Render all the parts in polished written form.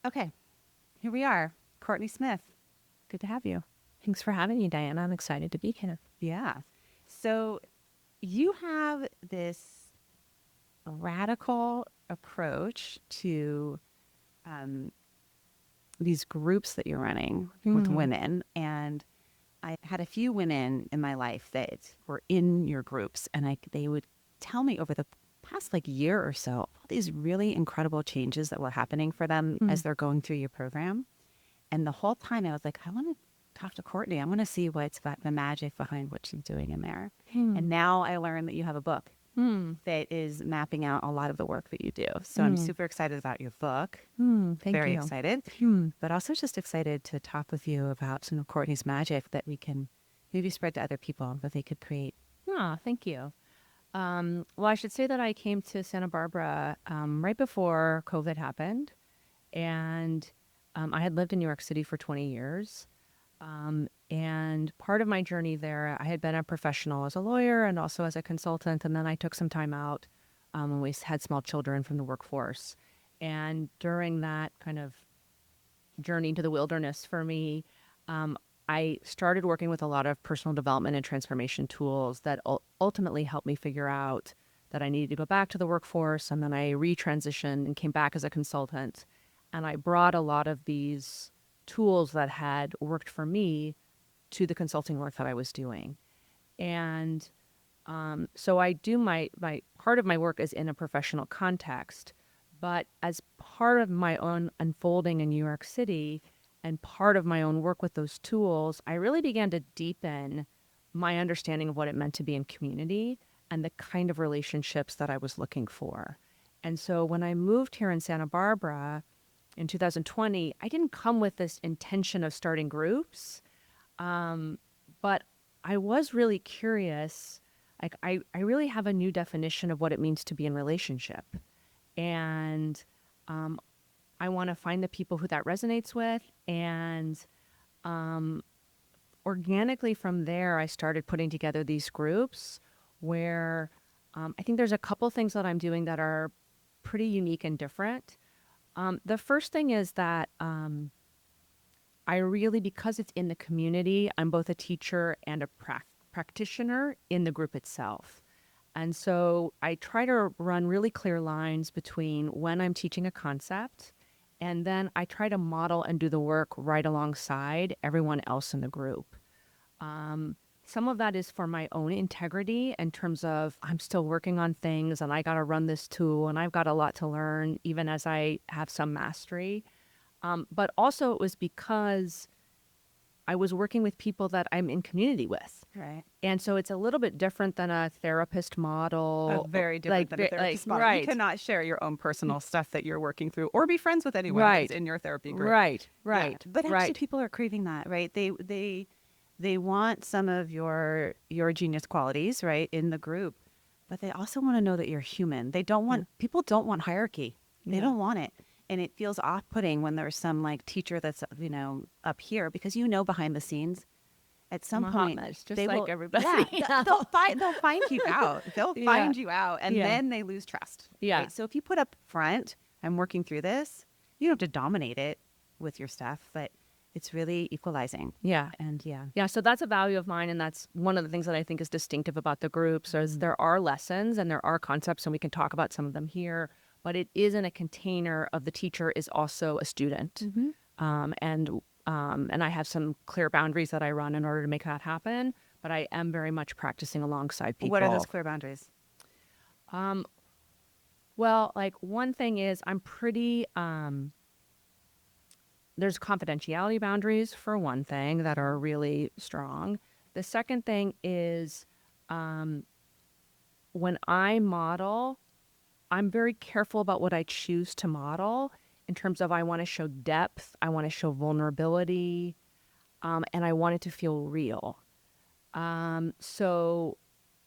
Okay, here we are. Courtney Smith. Good to have you. Thanks for having me, Diana. I'm excited to be here. Yeah. So you have this radical approach to um, these groups that you're running with Mm. women. And I had a few women in my life that were in your groups, and they would tell me over the past like year or so all these really incredible changes that were happening for them as Mm. they're going through your program. And the whole time I was like, I want to talk to Courtney. I want to see what's the magic behind what she's doing in there. Mm. And now I learned that you have a book Mm. that is mapping out a lot of the work that you do. So I'm Mm. super excited about your book. Thank Very you. excited, Mm. but also just excited to talk with you about some of Courtney's magic that we can maybe spread to other people that they could create. Thank you. Well, I should say that I came to Santa Barbara right before COVID happened, and I had lived in New York City for 20 years. And part of my journey there, I had been a professional as a lawyer and also as a consultant. And then I took some time out when we had small children from the workforce. And during that kind of journey to the wilderness for me, um, I started working with a lot of personal development and transformation tools that ultimately helped me figure out that I needed to go back to the workforce. And then I retransitioned and came back as a consultant. And I brought a lot of these tools that had worked for me to the consulting work that I was doing. And so I do my part of my work is in a professional context, but as part of my own unfolding in New York City and part of my own work with those tools, I really began to deepen my understanding of what it meant to be in community and the kind of relationships that I was looking for. And so when I moved here in Santa Barbara in 2020, I didn't come with this intention of starting groups, but I was really curious. Like, I really have a new definition of what it means to be in relationship. And um, I want to find the people who that resonates with. And organically from there, I started putting together these groups where I think there's a couple things that I'm doing that are pretty unique and different. The first thing is that I really, because it's in the community, I'm both a teacher and a practitioner in the group itself. And so I try to run really clear lines between when I'm teaching a concept, and then I try to model and do the work right alongside everyone else in the group. Some of that is for my own integrity in terms of I'm still working on things and I got to run this tool and I've got a lot to learn, even as I have some mastery. But also, it was because I was working with people that I'm in community with. Right. And so it's a little bit different than a therapist model. Very different than a therapist model. You Right, cannot share your own personal stuff that you're working through or be friends with anyone that's right, in your therapy group. right, Yeah. right, But actually right. people are craving that, right? They want some of your genius qualities, right, in the group, but they also want to know that you're human. They don't Yeah, want people don't want hierarchy. They yeah. don't want it. And it feels off-putting when there's some like teacher that's, up here because behind the scenes at I'm some a hot point mess, just they like will everybody yeah, else. they'll find you out. They'll Yeah, find you out and yeah, then they lose trust. yeah, Right? So if you put up front, I'm working through this, you don't have to dominate it with your stuff, but it's really equalizing. yeah. And yeah. Yeah, so that's a value of mine, and that's one of the things that I think is distinctive about the groups. Is there are lessons and there are concepts, and we can talk about some of them here. But it is in a container of the teacher is also a student, Mm-hmm. and I have some clear boundaries that I run in order to make that happen. But I am very much practicing alongside What are those people. clear boundaries? Um, well, like one thing is I'm pretty there's confidentiality boundaries for one thing that are really strong. The second thing is um, when I model, I'm very careful about what I choose to model in terms of I want to show depth, I want to show vulnerability, and I want it to feel real. So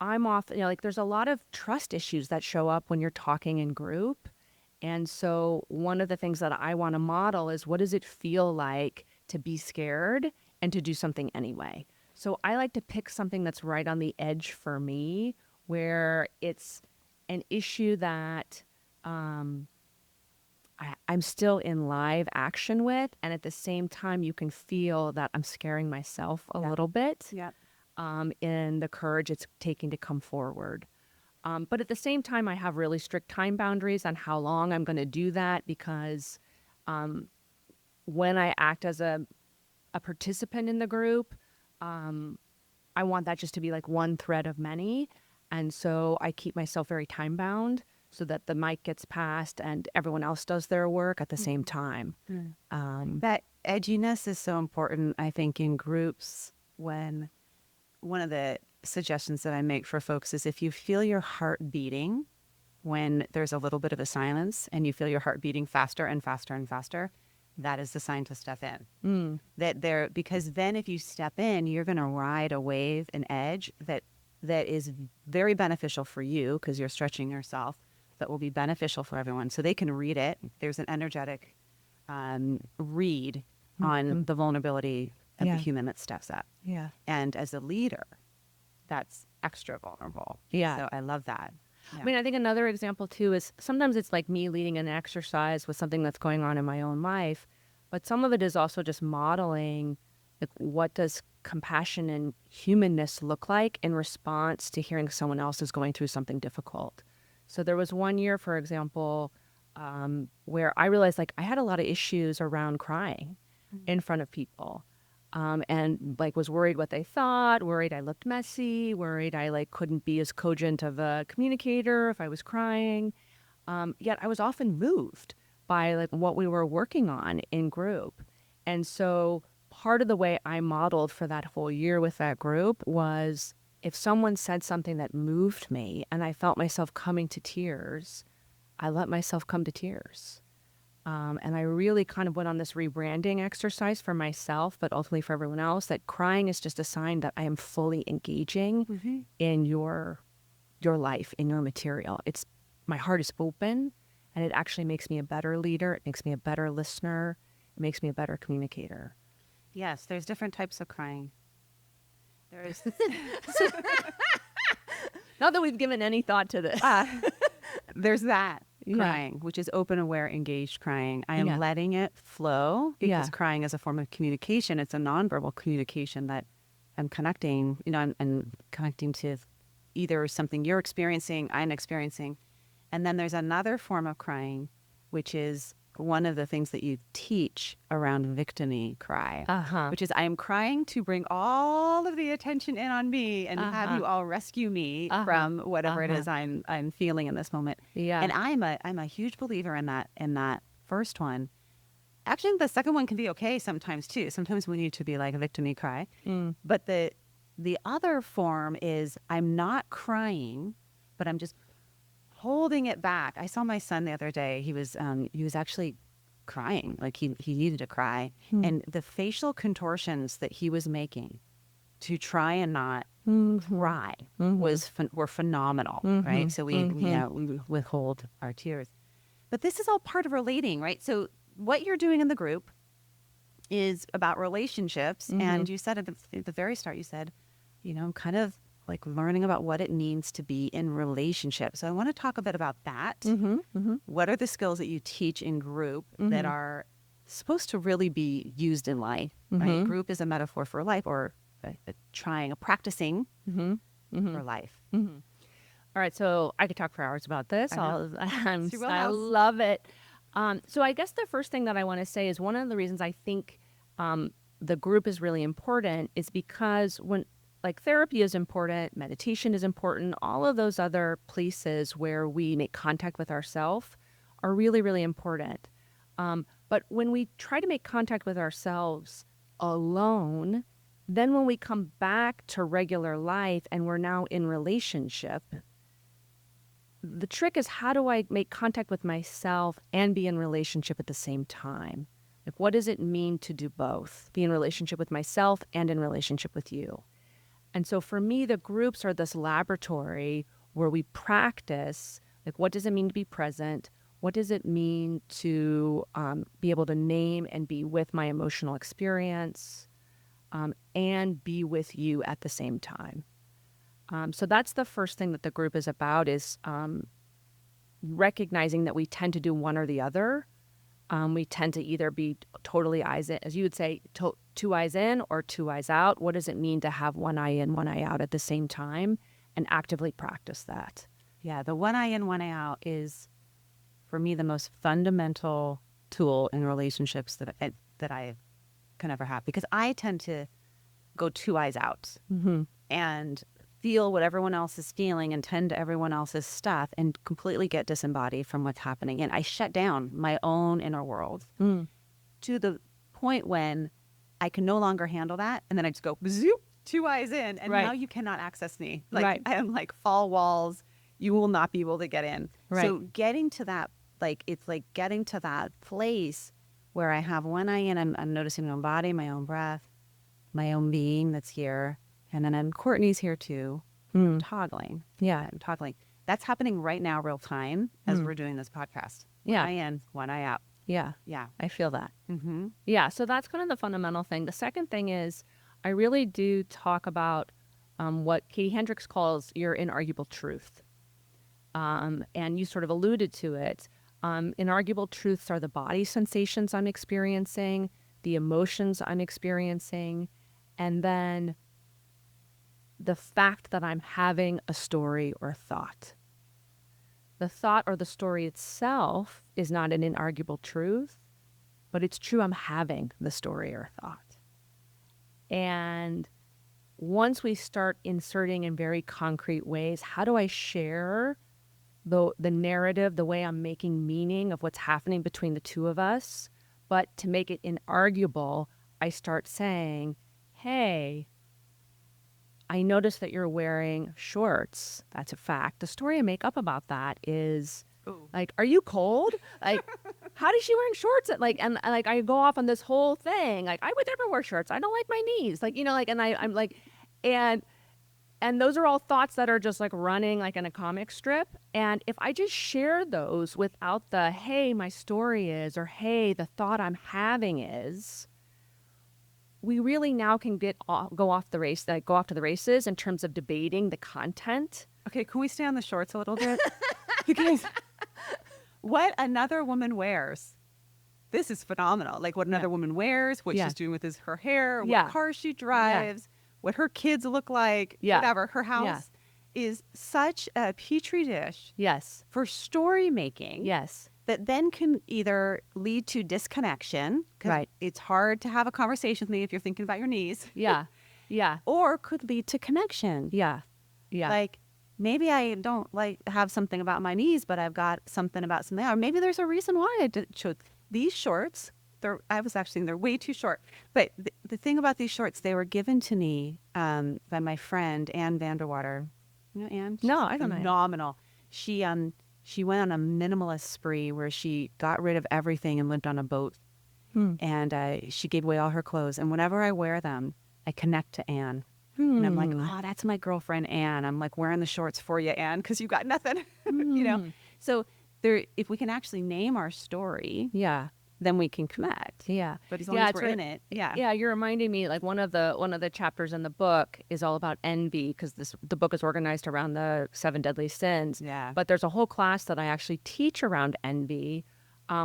I'm often, like, there's a lot of trust issues that show up when you're talking in group. And so one of the things that I want to model is what does it feel like to be scared and to do something anyway? So I like to pick something that's right on the edge for me, where it's an issue that I'm still in live action with, and at the same time, you can feel that I'm scaring myself a little bit Yeah. in the courage it's taking to come forward. But at the same time, I have really strict time boundaries on how long I'm going to do that because um, when I act as a participant in the group, um, I want that just to be like one thread of many. And so I keep myself very time bound so that the mic gets passed and everyone else does their work at the same time. That edginess is so important, I think, in groups. When one of the suggestions that I make for folks is if you feel your heart beating when there's a little bit of a silence and you feel your heart beating faster and faster and faster, that is the sign to step in. Because then if you step in, you're going to ride a wave, an edge that is very beneficial for you because you're stretching yourself, that will be beneficial for everyone. So they can read it. There's an energetic read on the vulnerability of the human that steps up. Yeah. And as a leader, that's extra vulnerable. Yeah. So I love that. I mean, I think another example too is sometimes it's like me leading an exercise with something that's going on in my own life, but some of it is also just modeling like what does compassion and humanness look like in response to hearing someone else is going through something difficult. So there was one year, for example, where I realized like I had a lot of issues around crying in front of people. And like was worried what they thought, worried I looked messy, worried I like couldn't be as cogent of a communicator if I was crying. Yet I was often moved by like what we were working on in group. And so part of the way I modeled for that whole year with that group was if someone said something that moved me and I felt myself coming to tears, I let myself come to tears. And I really kind of went on this rebranding exercise for myself, but ultimately for everyone else, that crying is just a sign that I am fully engaging in your life, in your material. It's my heart is open, and it actually makes me a better leader. It makes me a better listener. It makes me a better communicator. Yes, there's different types of crying. There's Not that we've given any thought to this. there's that Yeah. crying, which is open, aware, engaged crying. I am Yeah. letting it flow because Yeah. crying is a form of communication. It's a nonverbal communication that I'm connecting, I'm connecting to either something you're experiencing, I'm experiencing. And then there's another form of crying, which is one of the things that you teach around victimy cry, which is I am crying to bring all of the attention in on me and have you all rescue me from whatever it is I'm feeling in this moment. Yeah. And I'm a huge believer in that first one. Actually, the second one can be okay sometimes too. Sometimes we need to be like a victimy cry. But the other form is I'm not crying, but I'm just holding it back. I saw my son the other day. He was actually crying, like he needed to cry, and the facial contortions that he was making to try and not cry were phenomenal, right? So we withhold our tears, but this is all part of relating, right? So what you're doing in the group is about relationships, and you said at the very start, you said, kind of like learning about what it means to be in relationship. So I want to talk a bit about that. What are the skills that you teach in group that are supposed to really be used in life, right? Group is a metaphor for life, or practicing for life. All right, so I could talk for hours about this. I know. I love it. So I guess the first thing that I want to say is one of the reasons I think the group is really important is because when like therapy is important, meditation is important, all of those other places where we make contact with ourselves are really, really important. But when we try to make contact with ourselves alone, then when we come back to regular life and we're now in relationship, the trick is how do I make contact with myself and be in relationship at the same time? Like, what does it mean to do both? Be in relationship with myself and in relationship with you. And so for me, the groups are this laboratory where we practice, like, what does it mean to be present? What does it mean to be able to name and be with my emotional experience and be with you at the same time? So that's the first thing that the group is about is recognizing that we tend to do one or the other We tend to either be totally eyes in, as you would say, two eyes in or two eyes out. What does it mean to have one eye in, one eye out at the same time, and actively practice that? Yeah, the one eye in, one eye out is, for me, the most fundamental tool in relationships that I can ever have, because I tend to go two eyes out and feel what everyone else is feeling and tend to everyone else's stuff and completely get disembodied from what's happening. And I shut down my own inner world to the point when I can no longer handle that. And then I just go zoop, two eyes in. And now you cannot access me. Like I am like fall walls. You will not be able to get in. So getting to that, it's like getting to that place where I have one eye in, I'm noticing my own body, my own breath, my own being that's here. And then Courtney's here too. I'm toggling. Yeah, I'm toggling. That's happening right now, real time, as we're doing this podcast. One eye in, one eye out. Yeah. Yeah. I feel that. Yeah. So that's kind of the fundamental thing. The second thing is I really do talk about what Katie Hendricks calls your inarguable truth. And you sort of alluded to it. Inarguable truths are the body sensations I'm experiencing, the emotions I'm experiencing, and then the fact that I'm having a story or thought. The thought or the story itself is not an inarguable truth, but it's true I'm having the story or thought. And once we start inserting in very concrete ways, how do I share the narrative, the way I'm making meaning of what's happening between the two of us? But to make it inarguable, I start saying, hey, I noticed that you're wearing shorts. That's a fact. The story I make up about that is like, are you cold? Like, how is she wearing shorts? And I go off on this whole thing. Like, I would never wear shorts. I don't like my knees. Like, and I'm like, and those are all thoughts that are just like running like in a comic strip. And if I just share those without the, hey, my story is, or hey, the thought I'm having is, we really now can go off to the races in terms of debating the content. Okay, can we stay on the shorts a little bit? Because what another woman wears, this is phenomenal. Like what another woman wears, what she's doing with her hair, what car she drives, what her kids look like, whatever. Her house is such a petri dish for story making. That then can either lead to disconnection, because it's hard to have a conversation with me if you're thinking about your knees. Or could lead to connection. Like, maybe I don't have something about my knees, but I've got something about something. Or maybe there's a reason why I chose these shorts. I was actually thinking they're way too short. But the thing about these shorts, they were given to me by my friend, Ann Vanderwater. You know Ann? No, I don't know. Phenomenal. She went on a minimalist spree where she got rid of everything and lived on a boat. And she gave away all her clothes. And whenever I wear them, I connect to Anne. And I'm like, oh, that's my girlfriend, Anne. I'm like wearing the shorts for you, Anne, because you got nothing. So if we can actually name our story, then we can connect. But as long as we're in it. You're reminding me, like one of the chapters in the book is all about envy, because the book is organized around the 7 deadly sins. But there's a whole class that I actually teach around envy,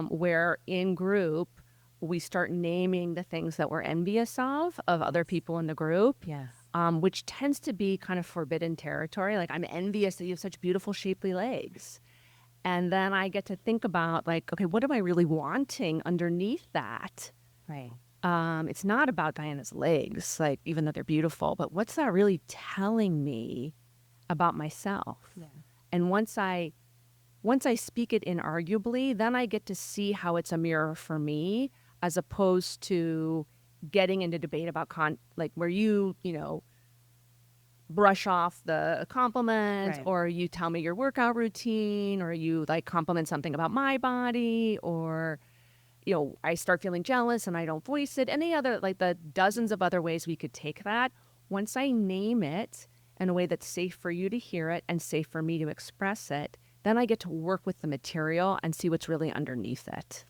where in group we start naming the things that we're envious of other people in the group. Which tends to be kind of forbidden territory. Like, I'm envious that you have such beautiful shapely legs. And then I get to think about, like, okay, what am I really wanting underneath that? It's not about Diana's legs, like, even though they're beautiful, but what's that really telling me about myself? And once I speak it inarguably, then I get to see how it's a mirror for me, as opposed to getting into debate about where you brush off the compliments, or you tell me your workout routine, or you compliment something about my body, or I start feeling jealous and I don't voice it. Any other, the dozens of other ways we could take that. Once I name it in a way that's safe for you to hear it and safe for me to express it, then I get to work with the material and see what's really underneath it.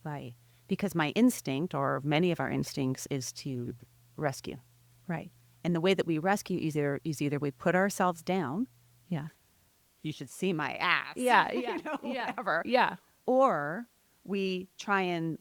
Because my instinct, or many of our instincts, is to rescue. And the way that we rescue is either we put ourselves down. You should see my ass. Whatever. Or we try and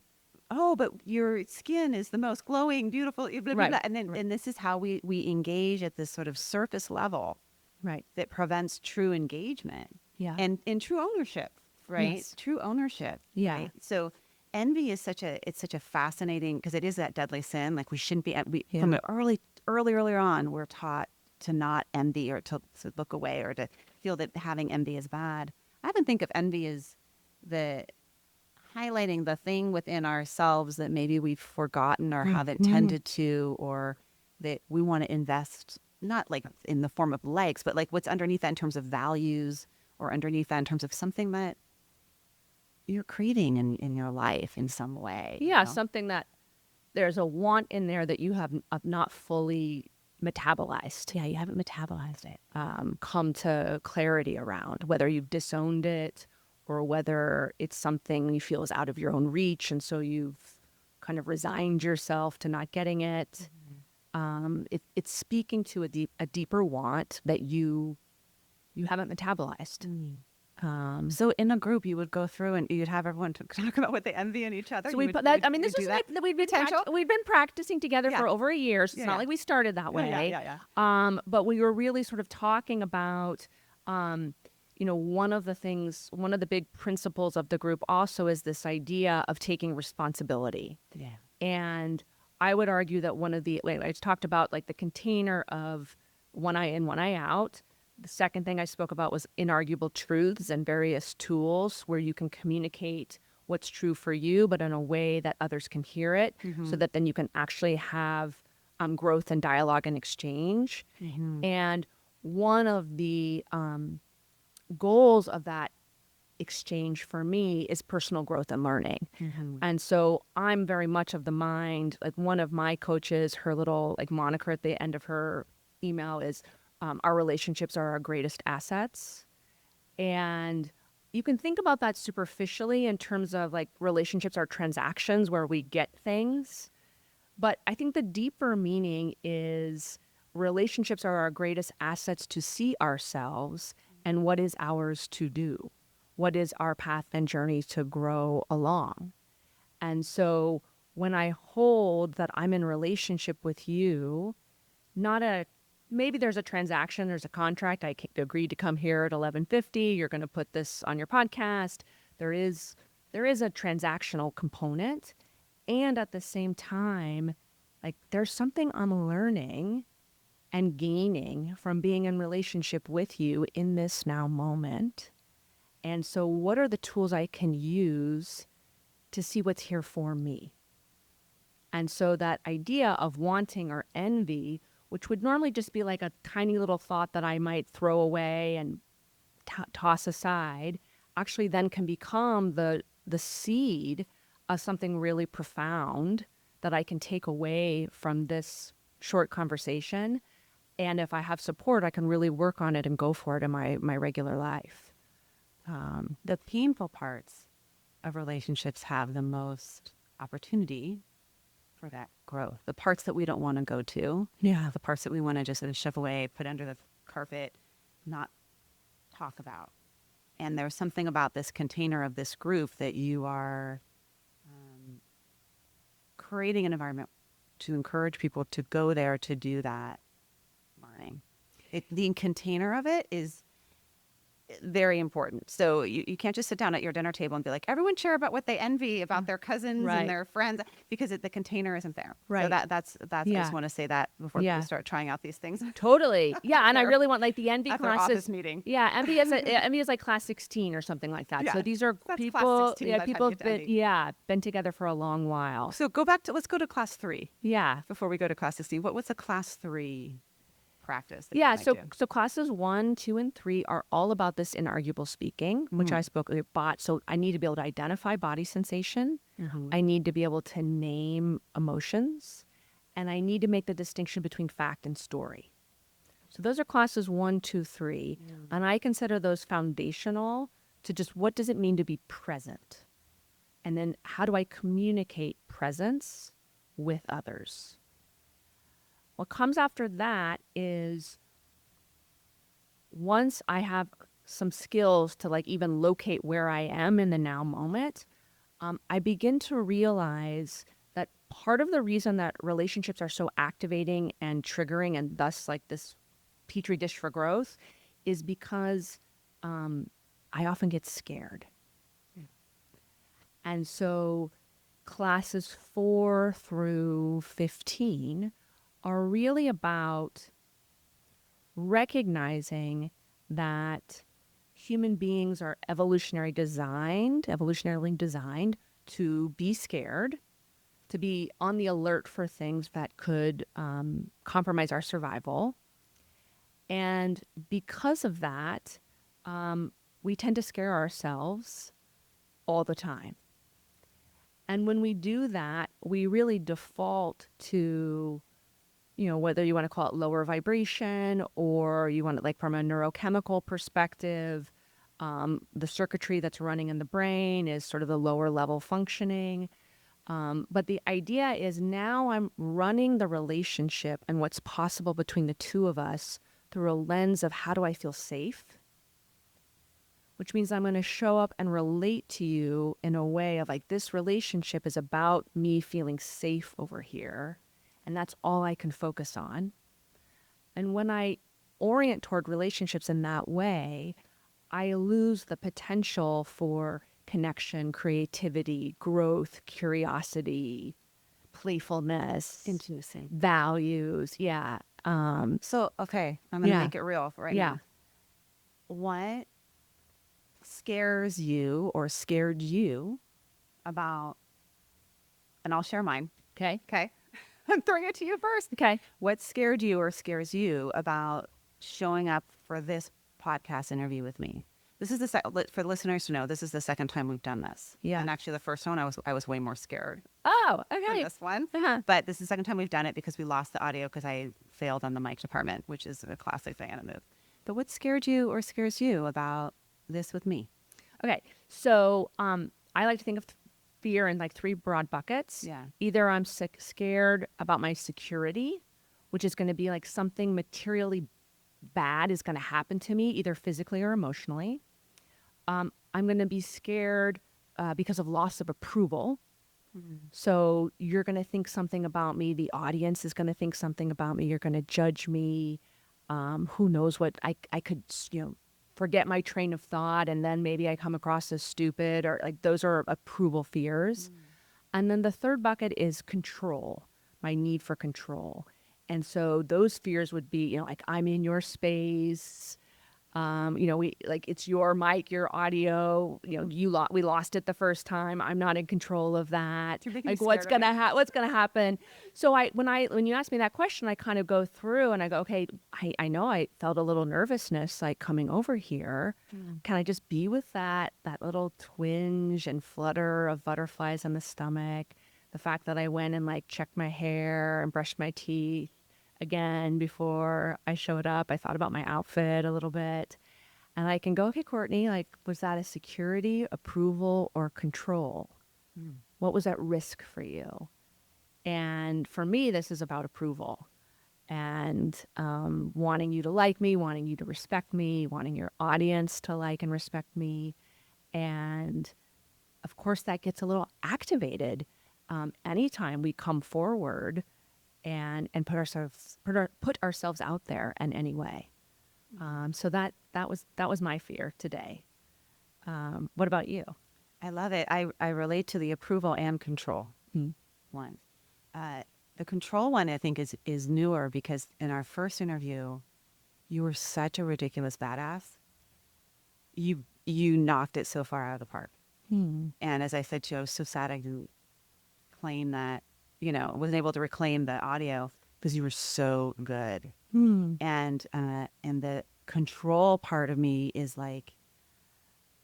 oh, but your skin is the most glowing, beautiful, blah, blah, Right. blah. And then, Right. and this is how we engage at this sort of surface level Right. that prevents true engagement Yeah. and true ownership, right? Yes. True ownership, Yeah. right? So envy is it's such a fascinating, because it is that deadly sin. Like we shouldn't be, from Yeah. the earlier on, we're taught to not envy or to look away or to feel that having envy is bad. I often think of envy as the highlighting the thing within ourselves that maybe we've forgotten or haven't Mhm. tended to, or that we want to invest, not like in the form of likes, but like what's underneath that in terms of values, or underneath that in terms of something that you're creating in your life in some way, you Yeah, know? something that there's a want in there that you have not fully metabolized. Yeah, you haven't metabolized it. Come to clarity around, whether you've disowned it or whether it's something you feel is out of your own reach. And so you've kind of resigned yourself to not getting it. It's speaking to a deeper want that you haven't metabolized. So in a group, you would go through and you'd have everyone to talk about what they envy in each other. So You we would, put you that. would, I mean, you this would do is that. like Potential. we've been practicing together Yeah. for over a year. So it's Yeah, not yeah. like we started that Yeah, way. yeah, yeah, yeah. But we were really sort of talking about, one of the big principles of the group also is this idea of taking responsibility. Yeah. And I would argue that like I talked about like the container of one eye in, one eye out. The second thing I spoke about was inarguable truths and various tools where you can communicate what's true for you, but in a way that others can hear it, so that then you can actually have growth and dialogue and exchange. And one of the goals of that exchange for me is personal growth and learning. And so I'm very much of the mind, like one of my coaches, her little like moniker at the end of her email is our relationships are our greatest assets. And you can think about that superficially in terms of like relationships are transactions where we get things. But I think the deeper meaning is relationships are our greatest assets to see ourselves and what is ours to do. What is our path and journey to grow along? And so when I hold that I'm in relationship with you, not a maybe there's a transaction, there's a contract. I agreed to come here at 11:50. You're going to put this on your podcast. There is a transactional component, and at the same time, like there's something I'm learning and gaining from being in relationship with you in this now moment. And so what are the tools I can use to see what's here for me? And so that idea of wanting or envy, which would normally just be like a tiny little thought that I might throw away and toss aside, actually then can become the seed of something really profound that I can take away from this short conversation. And if I have support, I can really work on it and go for it in my regular life. The painful parts of relationships have the most opportunity for that growth. The parts that we don't want to go to, Yeah. the parts that we want to just sort of shove away, put under the carpet, not talk about. And there's something about this container of this group that you are creating an environment to encourage people to go there to do that learning. The container of it is very important. So you can't just sit down at your dinner table and be like, everyone share about what they envy about their cousins and Right. their friends, because the container isn't there. So Right. that's I Yeah. just want to say that before Yeah. people start trying out these things. Totally. Yeah. And I Their- really want like the envy at their classes. office meeting. Yeah. envy is like class 16 or something like that. Yeah, So these are that's class people, 16 yeah, by the time people you have get to been, envy. been together for a long while. So let's go to class 3 Yeah. before we go to class 16. What's a class 3 practice that you Yeah, might so do? so classes 1, 2, and 3 are all about this inarguable speaking, which I spoke about. So I need to be able to identify body sensation. I need to be able to name emotions, and I need to make the distinction between fact and story. So those are classes 1, 2, 3, and I consider those foundational to just what does it mean to be present, and then how do I communicate presence with others. What comes after that is once I have some skills to like even locate where I am in the now moment, I begin to realize that part of the reason that relationships are so activating and triggering and thus like this petri dish for growth is because I often get scared. And so classes 4 through 15 are really about recognizing that human beings are evolutionarily designed to be scared, to be on the alert for things that could compromise our survival. And because of that, we tend to scare ourselves all the time. And when we do that, we really default to, whether you want to call it lower vibration or you want it like from a neurochemical perspective, the circuitry that's running in the brain is sort of the lower level functioning. But the idea is now I'm running the relationship and what's possible between the two of us through a lens of how do I feel safe? Which means I'm going to show up and relate to you in a way of like, this relationship is about me feeling safe over here. And that's all I can focus on. And when I orient toward relationships in that way, I lose the potential for connection, creativity, growth, curiosity, playfulness, Intimacy. values. Yeah. So, okay, I'm going to Yeah. make it real right Yeah. now. What scares you or scared you about, and I'll share mine. Okay. Okay. I'm throwing it to you first. Okay. What scared you or scares you about showing up for this podcast interview with me? This is for the listeners to know, this is the second time we've done this. Yeah. And actually the first one, I was way more scared Oh, for okay. this one. Uh-huh. But this is the second time we've done it because we lost the audio because I failed on the mic department, which is a classic Diana move. But what scared you or scares you about this with me? Okay. So I like to think of fear in like 3 broad buckets. Yeah. Either I'm scared about my security, which is going to be like something materially bad is going to happen to me, either physically or emotionally. I'm going to be scared because of loss of approval. Mm-hmm. So you're going to think something about me. The audience is going to think something about me. You're going to judge me. Who knows what I could, forget my train of thought and then maybe I come across as stupid or like those are approval fears. And then the third bucket is control, my need for control. And so those fears would be, like I'm in your space. We like it's your mic, your audio. We lost it the first time. I'm not in control of that. Like what's gonna happen? So when you ask me that question, I kind of go through and I go, okay, I know I felt a little nervousness like coming over here. Can I just be with that little twinge and flutter of butterflies in the stomach? The fact that I went and like checked my hair and brushed my teeth again before I showed up. I thought about my outfit a little bit. And I can go, okay, Courtney, like, was that a security, approval, or control? What was at risk for you? And for me, this is about approval and wanting you to like me, wanting you to respect me, wanting your audience to like and respect me. And of course, that gets a little activated anytime we come forward and put ourselves out there in any way. So that was my fear today. What about you? I love it. I relate to the approval and control one. The control one I think is newer because in our first interview, you were such a ridiculous badass. You knocked it so far out of the park. And as I said to you, I was so sad I didn't claim that, wasn't able to reclaim the audio because you were so good. And the control part of me is like,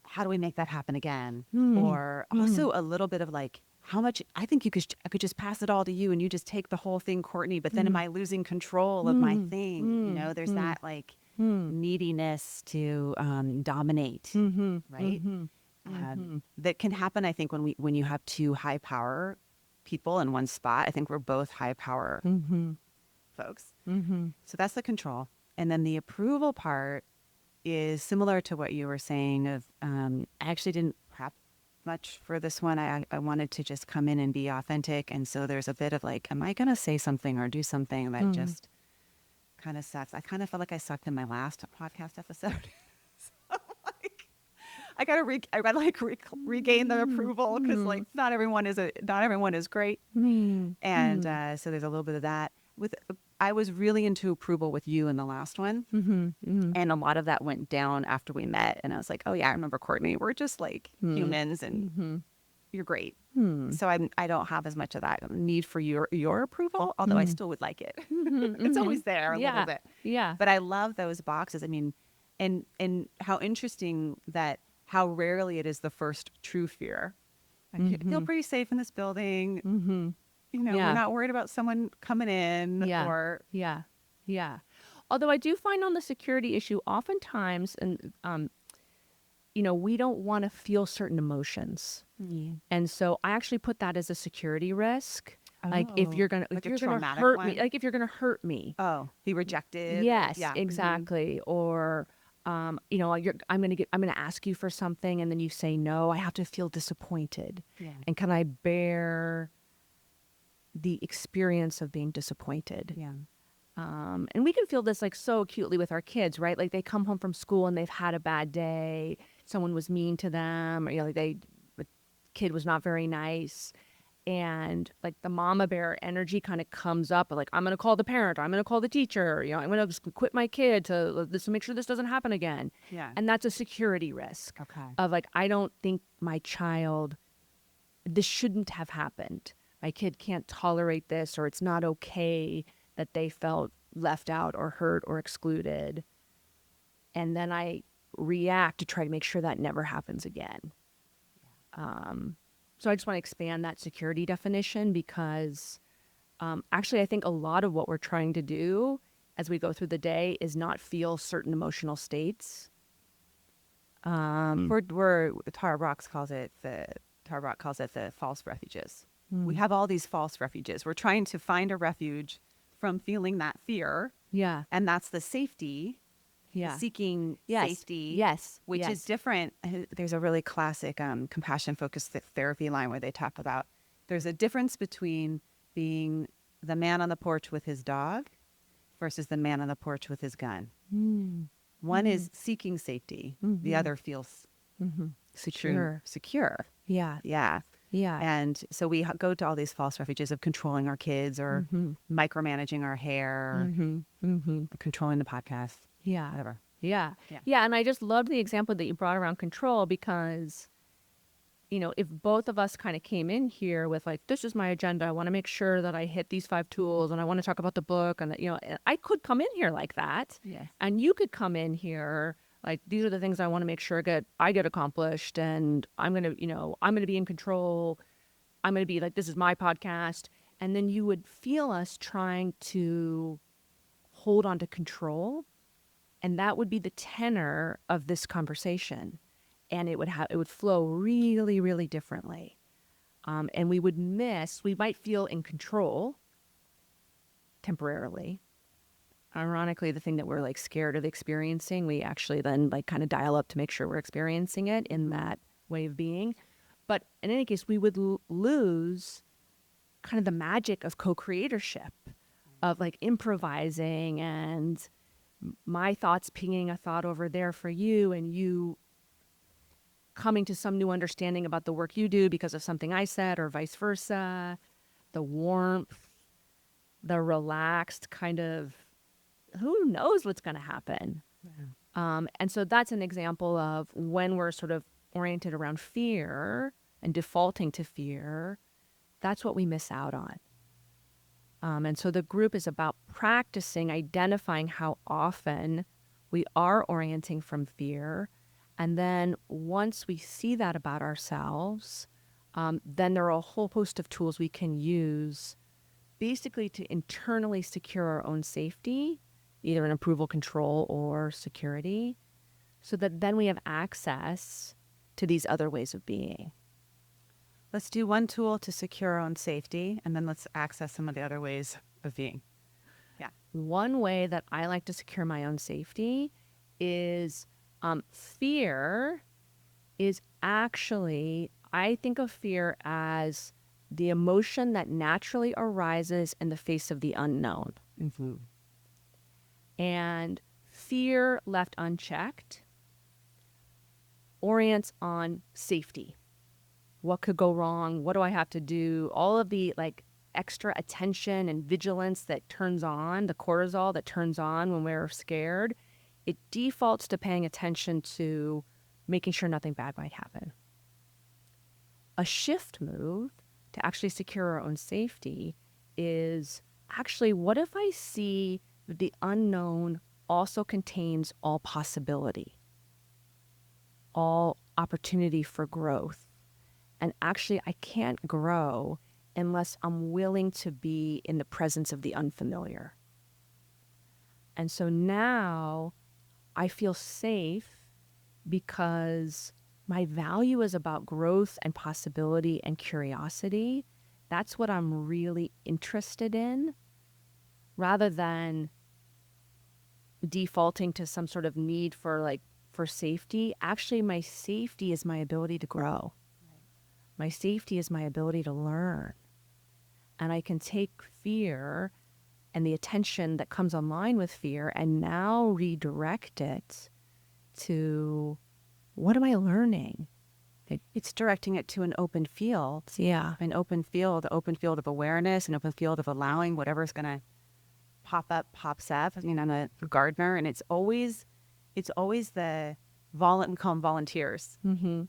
how do we make that happen again? Or also a little bit of like, how much, I think I could just pass it all to you and you just take the whole thing, Courtney, but then am I losing control of my thing? There's that like neediness to dominate, right? That can happen, I think, when you have 2 high power people in one spot. I think we're both high power folks. So that's the control. And then the approval part is similar to what you were saying of I actually didn't prep much for this one. I wanted to just come in and be authentic. And so there's a bit of like, am I going to say something or do something that just kind of sucks? I kind of felt like I sucked in my last podcast episode. So, like, I gotta like regain the approval because like not everyone is great. And so there's a little bit of that. I was really into approval with you in the last one. And a lot of that went down after we met. And I was like, oh, yeah, I remember Courtney. We're just like humans and you're great. So I don't have as much of that need for your approval, although I still would like it. It's always there a little bit. Yeah. But I love those boxes. I mean, and how interesting that how rarely it is the first true fear. I feel pretty safe in this building. You know, Yeah. we're not worried about someone coming in Yeah. or Yeah. Although I do find on the security issue, oftentimes, and we don't want to feel certain emotions, and so I actually put that as a security risk. Like if you're gonna like a hurt traumatic me, one? like if you're gonna hurt me, Be rejected. yes, Yeah. exactly. Or I'm gonna ask you for something, and then you say no. I have to feel disappointed, Yeah. and can I bear the experience of being disappointed? Yeah. And we can feel this like so acutely with our kids, right? Like they come home from school and they've had a bad day. Someone was mean to them, or like the kid was not very nice. And like the mama bear energy kind of comes up, like I'm going to call the parent, or I'm going to call the teacher, I'm going to quit my kid to make sure this doesn't happen again. Yeah. And that's a security risk Okay. of like, I don't think this shouldn't have happened. My kid can't tolerate this, or it's not okay that they felt left out or hurt or excluded. And then I react to try to make sure that never happens again. So I just want to expand that security definition because actually I think a lot of what we're trying to do as we go through the day is not feel certain emotional states. Tara Brach calls it the false refuges. We have all these false refuges. We're trying to find a refuge from feeling that fear. Yeah. And that's the safety. Yeah. Seeking Yes. safety. Yes. Which Yes. is different. There's a really classic compassion-focused therapy line where they talk about there's a difference between being the man on the porch with his dog versus the man on the porch with his gun. One is seeking safety. The other feels Secure. secure. Yeah. Yeah. Yeah. And so we go to all these false refuges of controlling our kids or micromanaging our hair, or controlling the podcast, Yeah. whatever. Yeah. Yeah. Yeah. And I just loved the example that you brought around control because, if both of us kind of came in here with like, this is my agenda, I want to make sure that I hit these 5 tools and I want to talk about the book and that, and I could come in here like that. Yes. And you could come in here like, these are the things I want to make sure I get accomplished, and I'm going to be in control. I'm going to be like, this is my podcast. And then you would feel us trying to hold on to control. And that would be the tenor of this conversation. And it would flow really, really differently. And we might feel in control temporarily. Ironically, the thing that we're like scared of experiencing, we actually then like kind of dial up to make sure we're experiencing it in that way of being. But in any case, we would lose kind of the magic of co-creatorship, of like improvising and my thoughts pinging a thought over there for you, and you coming to some new understanding about the work you do because of something I said, or vice versa. The warmth, the relaxed kind of, who knows what's going to happen. Yeah. And so that's an example of when we're sort of oriented around fear and defaulting to fear, that's what we miss out on. And so the group is about practicing identifying how often we are orienting from fear. And then once we see that about ourselves, then there are a whole host of tools we can use basically to internally secure our own safety, either in approval, control, or security, so that then we have access to these other ways of being. Let's do one tool to secure our own safety, and then let's access some of the other ways of being. Yeah. One way that I like to secure my own safety is fear is actually, I think of fear as the emotion that naturally arises in the face of the unknown. Mm-hmm. And fear left unchecked orients on safety. What could go wrong? What do I have to do? All of the like extra attention and vigilance that turns on, the cortisol that turns on when we're scared, it defaults to paying attention to making sure nothing bad might happen. A shift move to actually secure our own safety is actually, what if I see that the unknown also contains all possibility, all opportunity for growth? And actually, I can't grow unless I'm willing to be in the presence of the unfamiliar. And so now I feel safe because my value is about growth and possibility and curiosity. That's what I'm really interested in, rather than defaulting to some sort of need for safety. Actually, my safety is my ability to grow. My safety is my ability to learn. And I can take fear and the attention that comes online with fear and now redirect it to, what am I learning? It's directing it to an open field. Yeah. An open field of awareness, an open field of allowing whatever's going to pop up, pops up. I mean, I'm a gardener, and it's always the we call them volunteers. Mm-hmm.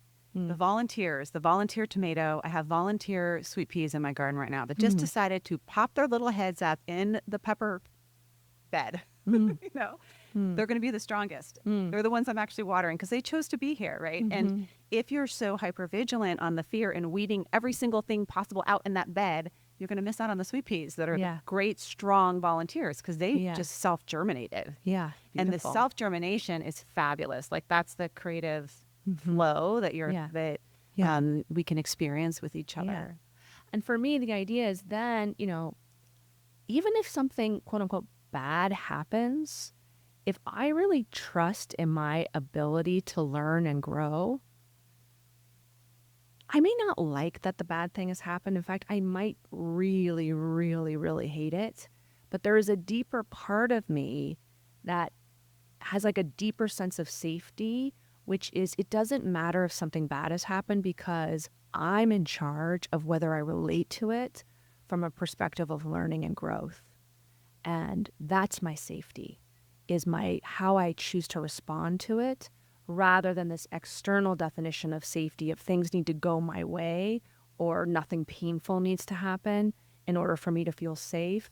The volunteers, the volunteer tomato. I have volunteer sweet peas in my garden right now that just decided to pop their little heads up in the pepper bed. You know, they're going to be the strongest. They're the ones I'm actually watering because they chose to be here, right? And if you're so hypervigilant on the fear and weeding every single thing possible out in that bed, you're going to miss out on the sweet peas that are the great, strong volunteers because they just self-germinated. Yeah. And the Beautiful. self-germination is fabulous. Like that's the creative flow that we can experience with each other. Yeah. And for me, the idea is then, even if something quote unquote bad happens, if I really trust in my ability to learn and grow, I may not like that the bad thing has happened. In fact, I might really, really, really hate it. But there is a deeper part of me that has like a deeper sense of safety, which is it doesn't matter if something bad has happened because I'm in charge of whether I relate to it from a perspective of learning and growth. And that's my safety, is how I choose to respond to it, rather than this external definition of safety of things need to go my way or nothing painful needs to happen in order for me to feel safe.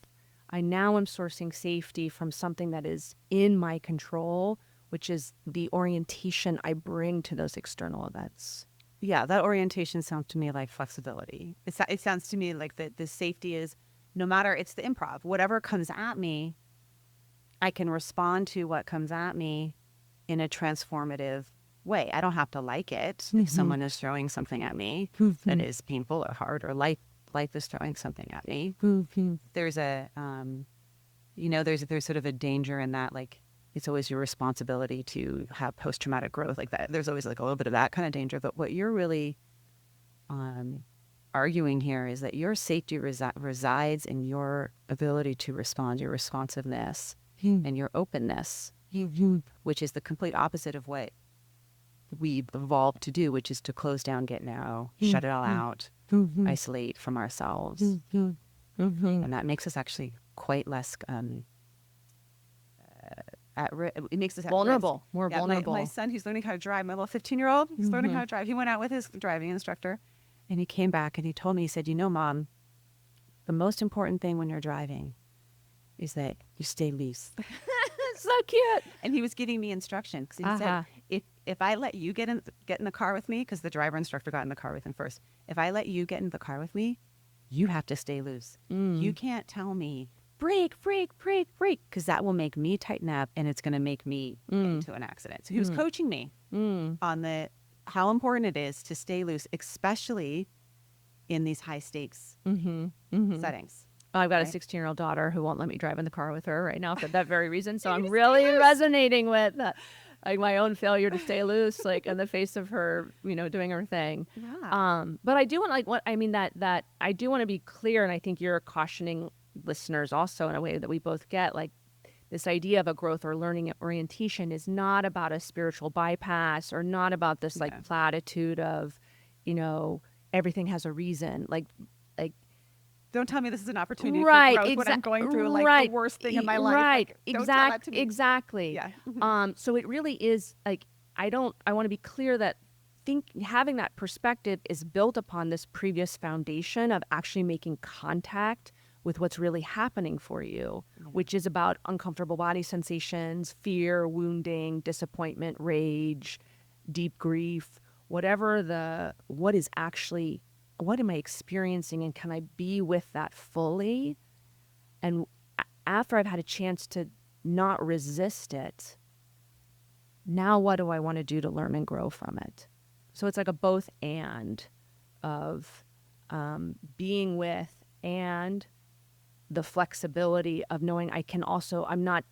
I now am sourcing safety from something that is in my control, which is the orientation I bring to those external events. Yeah, that orientation sounds to me like flexibility. It sounds to me like the safety is, no matter, it's the improv. Whatever comes at me, I can respond to what comes at me in a transformative way. I don't have to like it. If someone is throwing something at me that is painful or hard, or life is throwing something at me, there's a, there's sort of a danger in that, like, it's always your responsibility to have post-traumatic growth like that. There's always like a little bit of that kind of danger. But what you're really arguing here is that your safety resides in your ability to respond, your responsiveness, and your openness, which is the complete opposite of what we've evolved to do, which is to close down, get narrow, shut it all out, isolate from ourselves. And that makes us actually quite less it makes us vulnerable, more Yeah, vulnerable. My son, who's learning how to drive, my little 15-year-old, he's learning how to drive. He went out with his driving instructor, and he came back and he told me, he said, Mom, the most important thing when you're driving is that you stay loose. So cute. And he was giving me instruction because he said, if I let you get in the car with me, because the driver instructor got in the car with him first, if I let you get in the car with me, you have to stay loose. You can't tell me, brake, because that will make me tighten up and it's going to make me get into an accident. So he was coaching me on how important it is to stay loose, especially in these high stakes settings. I've got a 16-year-old daughter who won't let me drive in the car with her right now for that very reason. So I'm really resonating with that. like my own failure to stay loose, like in the face of her, doing her thing. Yeah. But I do want like what I mean that I do want to be clear, and I think you're cautioning listeners also in a way that we both get, like this idea of a growth or learning orientation is not about a spiritual bypass or not about this like Yeah. platitude of, everything has a reason. Like Don't tell me this is an opportunity for right, growth when I'm going through like the right, worst thing in my life. right, Like, don't tell that to me. exactly. Yeah. So it really is like I want to be clear that having that perspective is built upon this previous foundation of actually making contact with what's really happening for you, which is about uncomfortable body sensations, fear, wounding, disappointment, rage, deep grief, what am I experiencing, and can I be with that fully? And after I've had a chance to not resist it, now what do I want to do to learn and grow from it? So it's like a both and of being with and the flexibility of knowing I can also, I'm not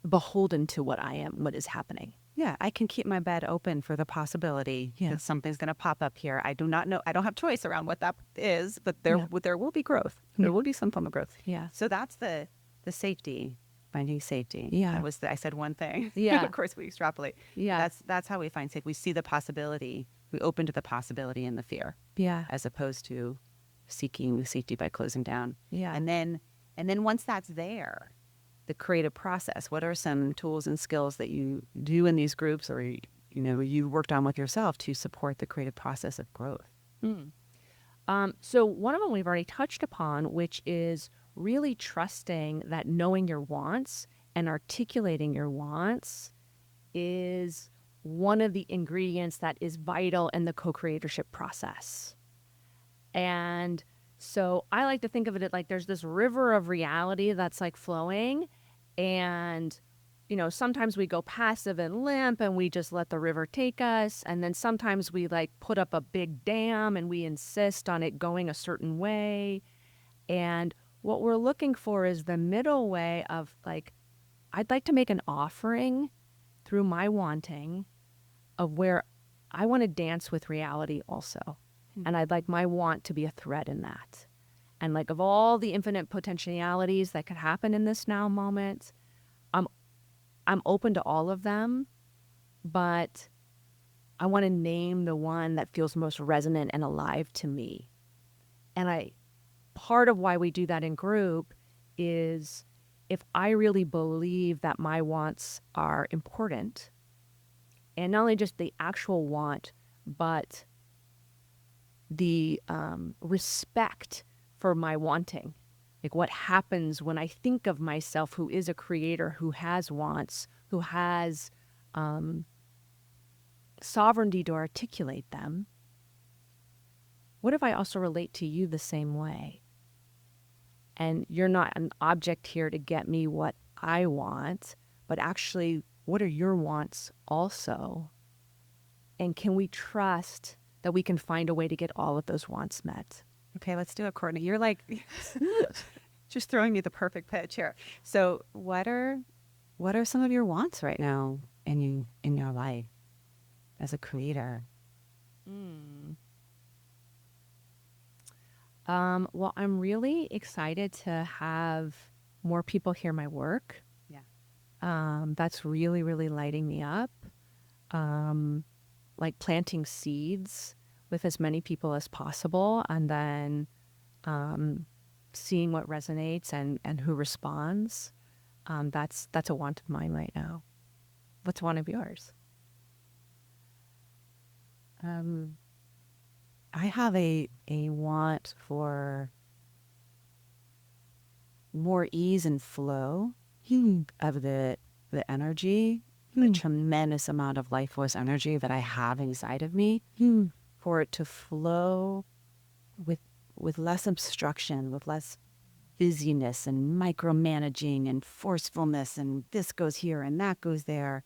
beholden to what is happening. Yeah, I can keep my bed open for the possibility that something's going to pop up here. I do not know. I don't have choice around what that is, but there will be growth. There will be some form of growth. Yeah. So that's the safety, finding safety. Yeah. I said one thing. Yeah. Of course, we extrapolate. Yeah. That's how we find safety. We see the possibility. We open to the possibility and the fear. Yeah. As opposed to seeking safety by closing down. Yeah. And then once that's there, the creative process. What are some tools and skills that you do in these groups, or you worked on with yourself to support the creative process of growth? So one of them we've already touched upon, which is really trusting that knowing your wants and articulating your wants is one of the ingredients that is vital in the co-creatorship process. And so I like to think of it like there's this river of reality that's like flowing, and sometimes we go passive and limp and we just let the river take us, and then sometimes we like put up a big dam and we insist on it going a certain way. And what we're looking for is the middle way of like, I'd like to make an offering through my wanting of where I want to dance with reality also. And I'd like my want to be a thread in that. And like of all the infinite potentialities that could happen in this now moment, I'm open to all of them, but I want to name the one that feels most resonant and alive to me. And part of why we do that in group is if I really believe that my wants are important, and not only just the actual want, but the respect for my wanting. Like what happens when I think of myself who is a creator, who has wants, who has sovereignty to articulate them. What if I also relate to you the same way? And you're not an object here to get me what I want, but actually, what are your wants also? And can we trust that we can find a way to get all of those wants met? Okay, let's do it, Courtney. You're like just throwing me the perfect pitch here. So what are some of your wants right now in your life as a creator? Well, I'm really excited to have more people hear my work. Yeah. That's really, really lighting me up. Like planting seeds with as many people as possible, and then seeing what resonates and who responds. That's a want of mine right now. What's one of yours? I have a want for more ease and flow of the energy, the tremendous amount of life force energy that I have inside of me, for it to flow with less obstruction, with less busyness and micromanaging and forcefulness, and this goes here and that goes there,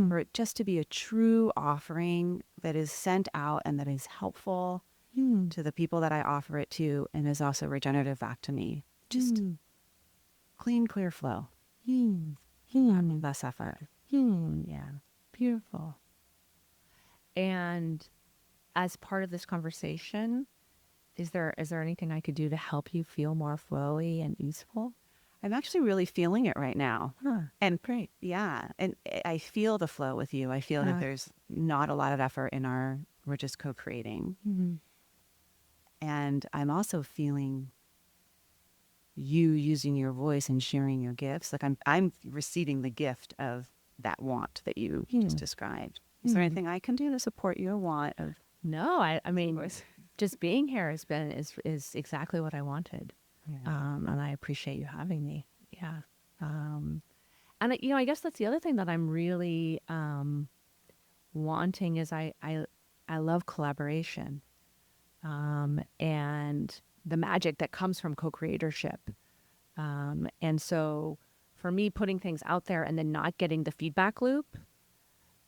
for it just to be a true offering that is sent out and that is helpful to the people that I offer it to, and is also regenerative back to me. Just clean, clear flow. Less effort. Yeah. Beautiful. And as part of this conversation, is there anything I could do to help you feel more flowy and easeful? I'm actually really feeling it right now. Huh. And Great. yeah, and I feel the flow with you. I feel that there's not a lot of effort we're just co-creating. Mm-hmm. And I'm also feeling you using your voice and sharing your gifts. Like I'm receiving the gift of that want that you just described. Is there anything I can do to support your want of No, I mean, voice? just being here is exactly what I wanted. Yeah. And I appreciate you having me. Yeah. And I guess that's the other thing that I'm really wanting is I love collaboration, and the magic that comes from co-creatorship. And so for me, putting things out there and then not getting the feedback loop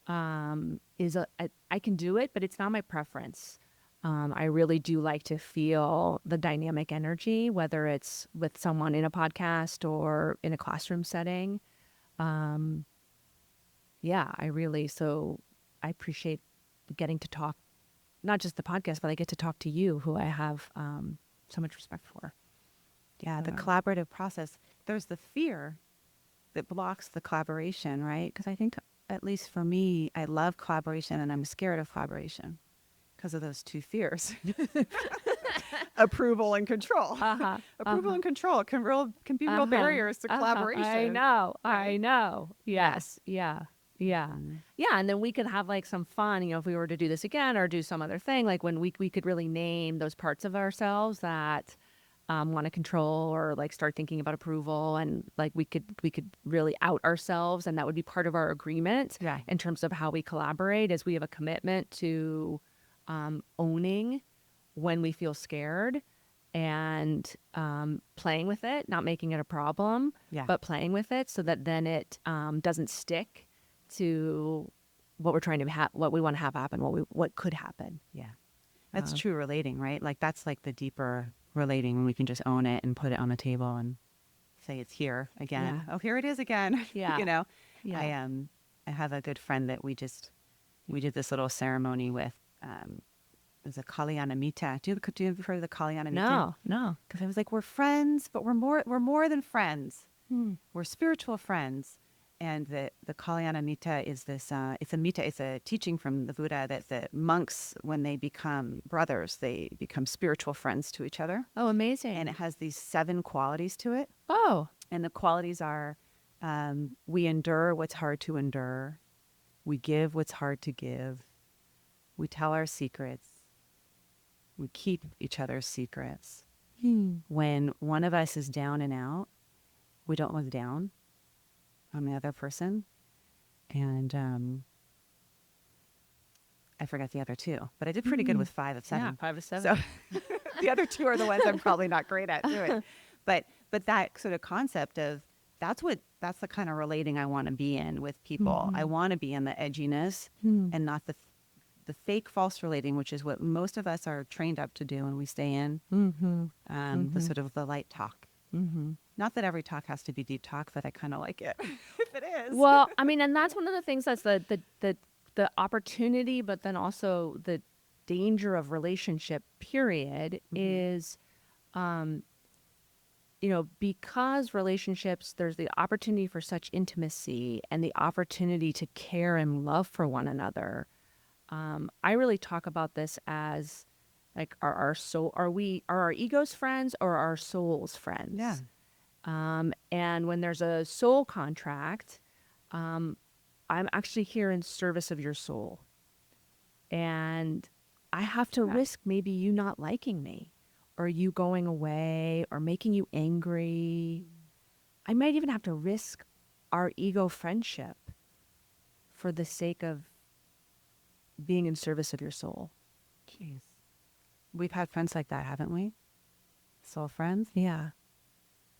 I can do it, but it's not my preference. I really do like to feel the dynamic energy, whether it's with someone in a podcast or in a classroom setting. Yeah, I appreciate getting to talk, not just the podcast, but I get to talk to you, who I have so much respect for. Yeah, the collaborative process. There's the fear that blocks the collaboration, right? Because I think, at least for me, I love collaboration and I'm scared of collaboration because of those two fears. Approval and control. Approval and control can be real barriers to collaboration. I know. Yes. Yeah. Yeah. Yeah. And then we could have like some fun, if we were to do this again or do some other thing, like when we could really name those parts of ourselves that want to control or like start thinking about approval, and like we could really out ourselves, and that would be part of our agreement in terms of how we collaborate, as we have a commitment to owning when we feel scared and playing with it, not making it a problem, but playing with it so that then it doesn't stick to what we're trying to have, what we want to have happen, what could happen. Yeah. That's true relating, right? Like that's like the deeper relating when we can just own it and put it on the table and say it's here again. Yeah. Oh, here it is again. Yeah. Yeah. I have a good friend that we did this little ceremony with. It was a Kalyanamita. Do you ever heard of the Kalyanamita? No. Because I was like, we're friends, but we're more than friends. We're spiritual friends. And the Kalyanamita is this, it's a teaching from the Buddha that the monks, when they become brothers, they become spiritual friends to each other. Oh, amazing. And it has these 7 qualities to it. Oh. And the qualities are, we endure what's hard to endure. We give what's hard to give. We tell our secrets. We keep each other's secrets. When one of us is down and out, we don't look down on the other person. And I forgot the other 2, but I did pretty good with 5 of 7. Yeah, 5 of 7. So the other 2 are the ones I'm probably not great at doing. But that sort of concept of that's the kind of relating I want to be in with people. I want to be in the edginess and not the fake false relating, which is what most of us are trained up to do when we stay in the sort of the light talk. Not that every talk has to be deep talk, but I kind of like it if it is. Well, I mean, and that's one of the things that's the opportunity, but then also the danger of relationship, period, is, because relationships, there's the opportunity for such intimacy and the opportunity to care and love for one another. I really talk about this as like, are our egos friends or are our souls friends? Yeah. And when there's a soul contract, I'm actually here in service of your soul. And I have to risk maybe you not liking me or you going away or making you angry. I might even have to risk our ego friendship for the sake of being in service of your soul. Jeez. We've had friends like that, haven't we? Soul friends? Yeah.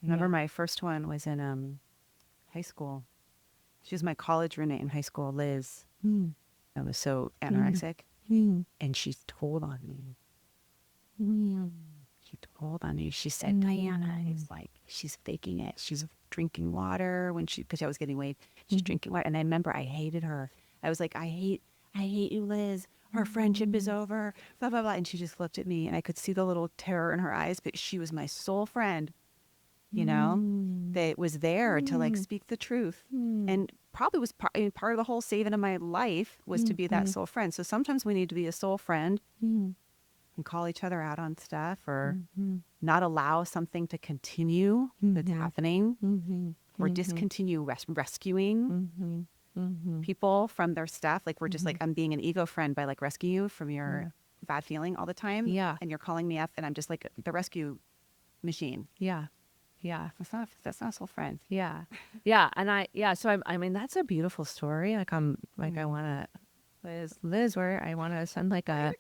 Remember my first one was in high school. She was my college roommate in high school, Liz. I was so anorexic. And she told on me. told on you. She said, Diana is like, she's faking it. She's drinking water because I was getting weighed. She's drinking water. And I remember I hated her. I was like, I hate you, Liz. Our friendship is over, blah, blah, blah. And she just looked at me and I could see the little terror in her eyes, but she was my soul friend, that was there to like speak the truth. And probably was part of the whole saving of my life was to be that soul friend. So sometimes we need to be a soul friend and call each other out on stuff or not allow something to continue that's happening or discontinue rescuing people from their stuff. Like we're just like, I'm being an ego friend by like rescuing you from your bad feeling all the time. Yeah. And you're calling me up and I'm just like the rescue machine. Yeah. Yeah. That's not a soul friend. Yeah. Yeah. And so I mean, that's a beautiful story. Like I want to, Liz, where I want to send like a,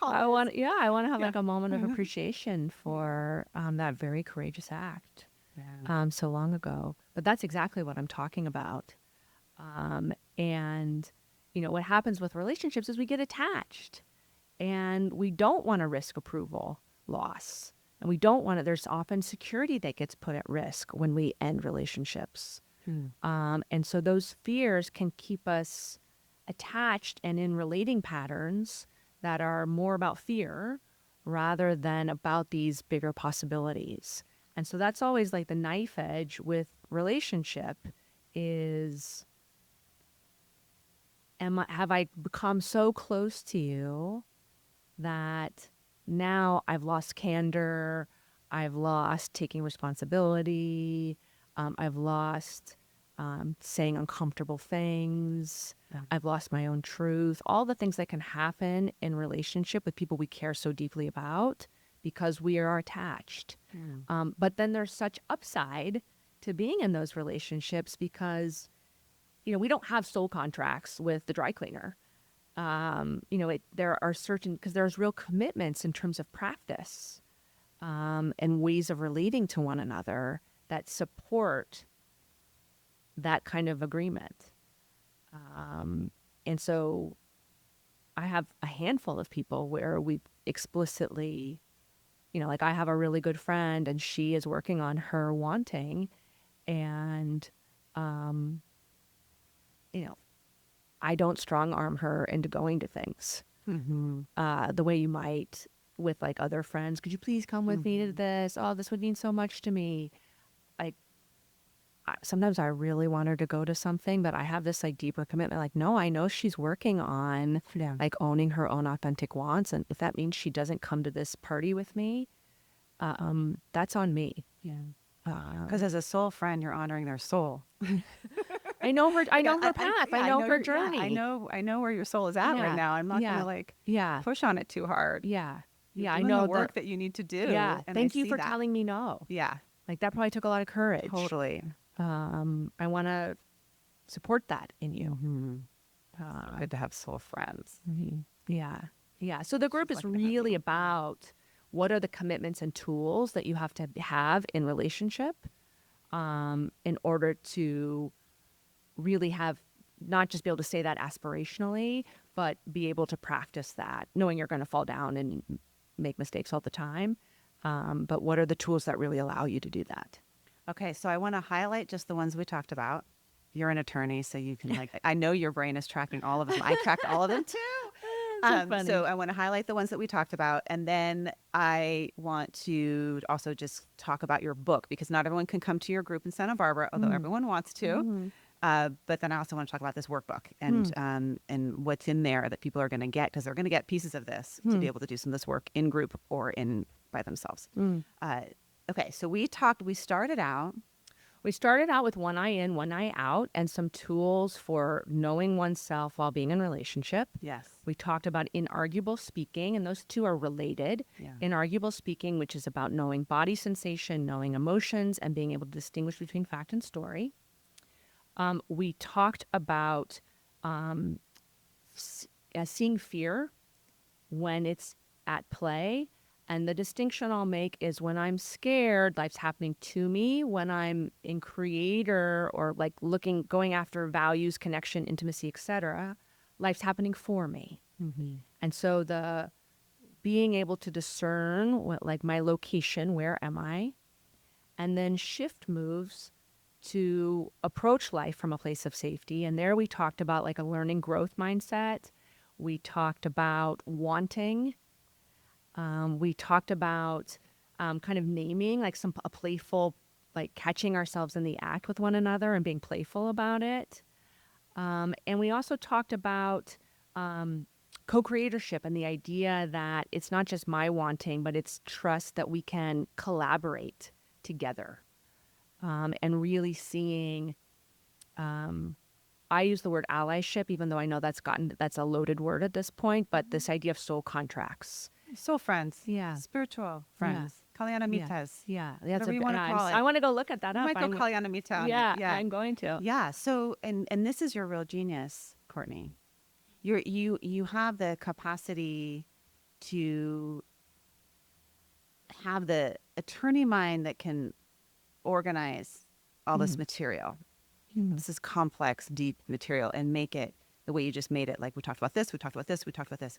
I want to have like a moment of appreciation for that very courageous act so long ago. But that's exactly what I'm talking about. And, what happens with relationships is we get attached and we don't want to risk approval loss. And we don't want to, there's often security that gets put at risk when we end relationships. And so those fears can keep us attached and in relating patterns that are more about fear rather than about these bigger possibilities. And so that's always like the knife edge with relationship is, have I become so close to you that now I've lost candor, I've lost taking responsibility, I've lost saying uncomfortable things, I've lost my own truth, all the things that can happen in relationship with people we care so deeply about because we are attached. But then there's such upside to being in those relationships because, we don't have soul contracts with the dry cleaner. There are certain, because there's real commitments in terms of practice and ways of relating to one another that support that kind of agreement. And so I have a handful of people where we explicitly, like I have a really good friend and she is working on her wanting and, I don't strong arm her into going to things the way you might with like other friends. Could you please come with me to this? Oh, this would mean so much to me. Like sometimes I really want her to go to something, but I have this like deeper commitment. Like, no, I know she's working on like owning her own authentic wants. And if that means she doesn't come to this party with me, that's on me. Yeah. Because as a soul friend, you're honoring their soul. I know her path. I know her journey. I know where your soul is at right now. I'm not gonna like push on it too hard. Yeah. You're I doing know the work that you need to do. Yeah. And Thank you for telling me no. Yeah. Like that probably took a lot of courage. Totally. I want to support that in you. Good to have soul friends. Yeah. Yeah. So the group is really about what are the commitments and tools that you have to have in relationship in order to really have not just be able to say that aspirationally, but be able to practice that, knowing you're going to fall down and make mistakes all the time. But what are the tools that really allow you to do that? Okay, so I want to highlight just the ones we talked about. You're an attorney, so you can like, I know your brain is tracking all of them. I tracked all of them too. So I want to highlight the ones that we talked about. And then I want to also just talk about your book because not everyone can come to your group in Santa Barbara, although everyone wants to. But then I also want to talk about this workbook and what's in there that people are going to get because they're going to get pieces of this to be able to do some of this work in group or in by themselves. Okay, so we started out with one eye in, one eye out, and some tools for knowing oneself while being in relationship. Yes. We talked about inarguable speaking, and those two are related. Yeah. Inarguable speaking, which is about knowing body sensation, knowing emotions, and being able to distinguish between fact and story. We talked about seeing fear when it's at play. And the distinction I'll make is when I'm scared, life's happening to me. When I'm in creator or like going after values, connection, intimacy, etc., life's happening for me. And so the being able to discern what, like, my location, where am I? And then shift moves to approach life from a place of safety. And there we talked about like a learning growth mindset. We talked about wanting. We talked about kind of naming, like a playful, like catching ourselves in the act with one another and being playful about it. And we also talked about co-creatorship and the idea that it's not just my wanting, but it's trust that we can collaborate together. And really seeing, I use the word allyship, even though I know that's a loaded word at this point, but this idea of soul contracts. Soul friends. Yeah. Spiritual friends. Kalyana mitas. Yeah. Whatever you want to call it. I want to go look at that You up. might go Kalyana mita. Yeah, I'm going to. Yeah. So, and this is your real genius, Courtney. You have the capacity to have the attorney mind that can organize all this material. This is complex, deep material, and make it the way you just made it. Like we talked about this, we talked about this, we talked about this.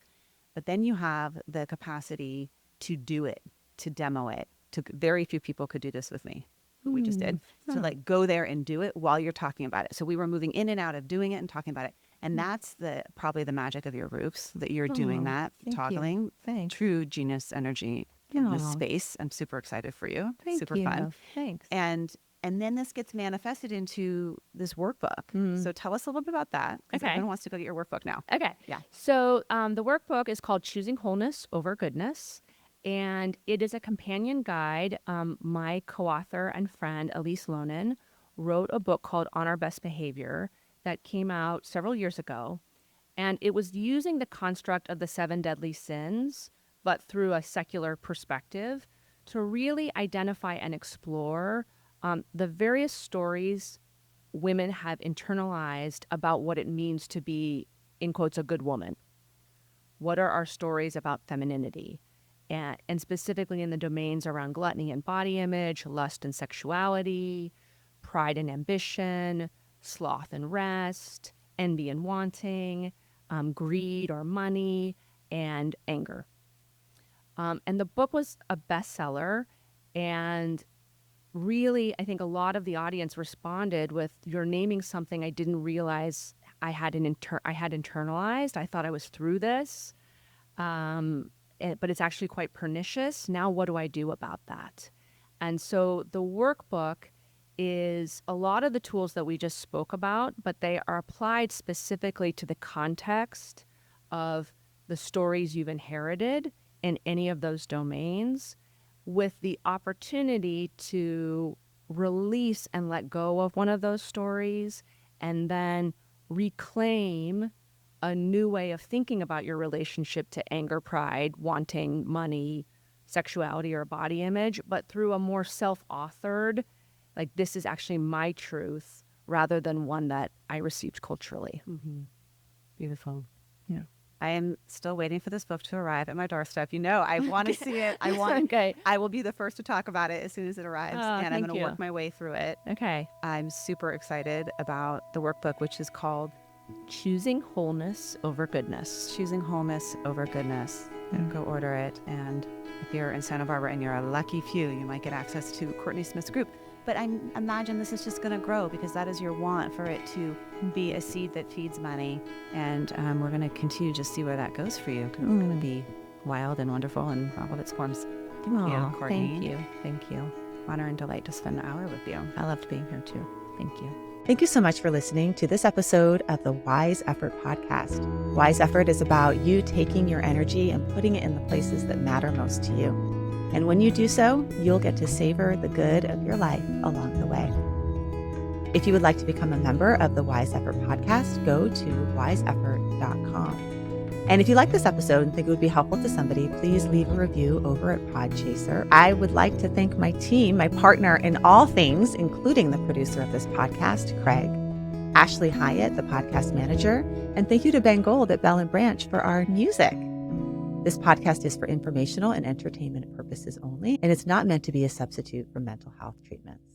But then you have the capacity to do it, to demo it. Very few people could do this with me. We just did. To like go there and do it while you're talking about it. So we were moving in and out of doing it and talking about it. And that's probably the magic of your groups, that you're doing that, toggling. True genius energy in this space. I'm super excited for you. Super fun. Thanks. And then this gets manifested into this workbook. So tell us a little bit about that. Okay. Everyone wants to go get your workbook now. Okay. Yeah. So the workbook is called Choosing Wholeness Over Goodness. And it is a companion guide. My co-author and friend, Elise Lonin, wrote a book called On Our Best Behavior that came out several years ago. And it was using the construct of the 7 deadly sins, but through a secular perspective, to really identify and explore the various stories women have internalized about what it means to be, in quotes, a good woman. What are our stories about femininity? And specifically in the domains around gluttony and body image, lust and sexuality, pride and ambition, sloth and rest, envy and wanting, greed or money, and anger. And the book was a bestseller, and really, I think a lot of the audience responded with, "You're naming something I didn't realize I had internalized. I thought I was through this, but it's actually quite pernicious. Now, what do I do about that?" And so the workbook is a lot of the tools that we just spoke about, but they are applied specifically to the context of the stories you've inherited in any of those domains, with the opportunity to release and let go of one of those stories and then reclaim a new way of thinking about your relationship to anger, pride, wanting, money, sexuality, or body image, but through a more self-authored, like, this is actually my truth, rather than one that I received culturally. Beautiful. Yeah. I am still waiting for this book to arrive at my doorstep. You know, I want to see it. Okay. I will be the first to talk about it as soon as it arrives, and I'm going to you. work my way through it. Okay. I'm super excited about the workbook, which is called Choosing Wholeness Over Goodness. Choosing Wholeness Over Goodness. Go order it. And if you're in Santa Barbara and you're a lucky few, you might get access to Courtney Smith's group. But I imagine this is just going to grow, because that is your want, for it to be a seed that feeds money. And we're going to continue to see where that goes for you. It's going to be wild and wonderful in all of its forms. Thank you, Courtney. Thank you. Honor and delight to spend an hour with you. I loved being here too. Thank you. Thank you so much for listening to this episode of the Wise Effort podcast. Wise Effort is about you taking your energy and putting it in the places that matter most to you. And when you do so, you'll get to savor the good of your life along the way. If you would like to become a member of the Wise Effort podcast, go to wiseeffort.com. And if you like this episode and think it would be helpful to somebody, please leave a review over at Podchaser. I would like to thank my team, my partner in all things, including the producer of this podcast, Craig, Ashley Hyatt, the podcast manager, and thank you to Ben Gold at Bell & Branch for our music. This podcast is for informational and entertainment purposes only, and it's not meant to be a substitute for mental health treatments.